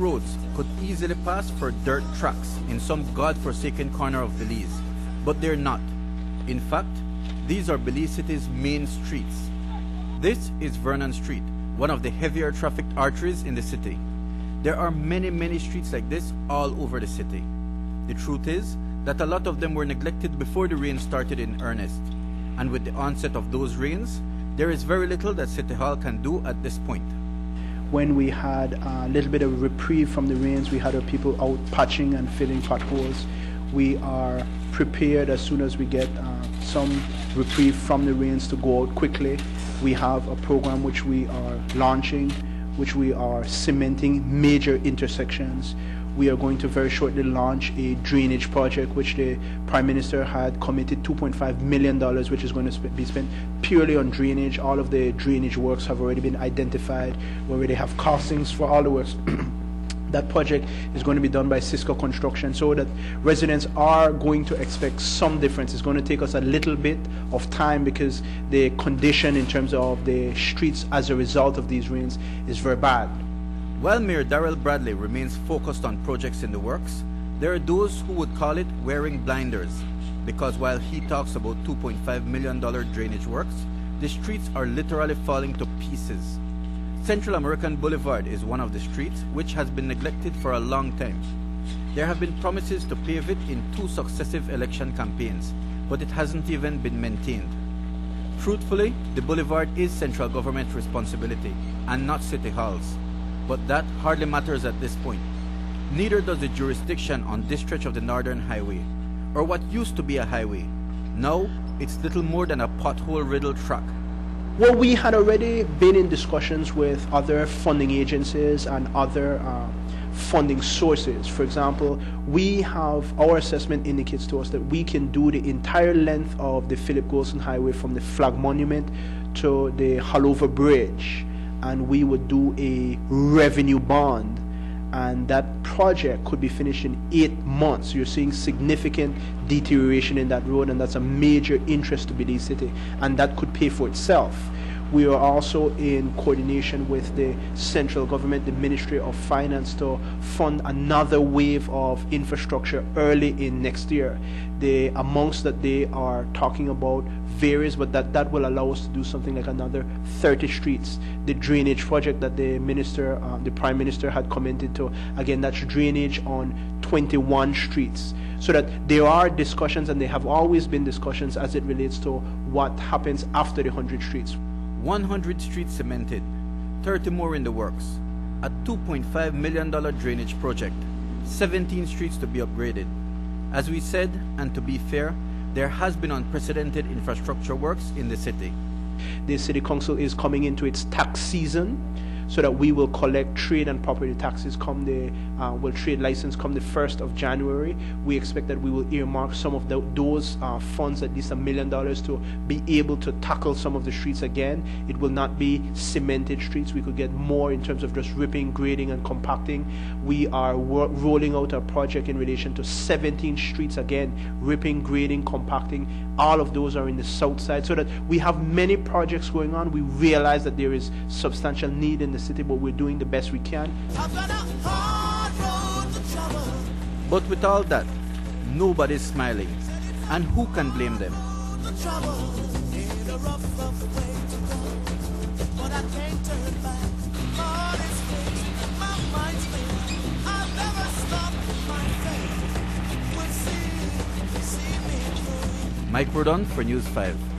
roads could easily pass for dirt tracks in some god-forsaken corner of Belize, but they're not. In fact, these are Belize City's main streets. This is Vernon Street, one of the heavier trafficked arteries in the city. There are many streets like this all over the city. The truth is that a lot of them were neglected before the rain started in earnest. And with the onset of those rains, there is very little that City Hall can do at this point. When we had a little bit of reprieve from the rains, we had our people out patching and filling potholes. We are prepared as soon as we get some reprieve from the rains to go out quickly. We have a program which we are launching, which we are cementing major intersections. We are going to very shortly launch a drainage project, which the Prime Minister had committed $2.5 million, which is going to be spent purely on drainage. All of the drainage works have already been identified. We already have costings for all the works. That project is going to be done by Cisco Construction, so that residents are going to expect some difference. It's going to take us a little bit of time because the condition in terms of the streets as a result of these rains is very bad. While Mayor Darrell Bradley remains focused on projects in the works, there are those who would call it wearing blinders, because while he talks about $2.5 million drainage works, the streets are literally falling to pieces. Central American Boulevard is one of the streets which has been neglected for a long time. There have been promises to pave it in 2 successive election campaigns, but it hasn't even been maintained. Truthfully, the boulevard is central government responsibility and not City Hall's. But that hardly matters at this point. Neither does the jurisdiction on this stretch of the Northern Highway, or what used to be a highway. Now, it's little more than a pothole-riddled track. Well, we had already been in discussions with other funding agencies and other funding sources. For example, our assessment indicates to us that we can do the entire length of the Philip Golson Highway from the Flag Monument to the Hallover Bridge, and we would do a revenue bond, and that project could be finished in 8 months. You're seeing significant deterioration in that road, and that's a major interest to Belize City, and that could pay for itself. We are also in coordination with the central government, the Ministry of Finance, to fund another wave of infrastructure early in next year. The amounts that they are talking about varies, but that will allow us to do something like another 30 streets. The drainage project that the Prime Minister had commented to, again, that's drainage on 21 streets. So that there are discussions, and there have always been discussions as it relates to what happens after the 100 streets. 100 streets cemented, 30 more in the works, a $2.5 million drainage project, 17 streets to be upgraded. As we said, and to be fair, there has been unprecedented infrastructure works in the city. The City Council is coming into its tax season, so that we will collect trade and property taxes trade license come the 1st of January. We expect that we will earmark some of those funds, at least $1 million, to be able to tackle some of the streets again. It will not be cemented streets. We could get more in terms of just ripping, grading, and compacting. We are rolling out a project in relation to 17 streets again, ripping, grading, compacting. All of those are in the south side, so that we have many projects going on. We realize that there is substantial need in the city, but we're doing the best we can. But with all that, nobody's smiling. And who can blame them? Mike Rodon for News 5.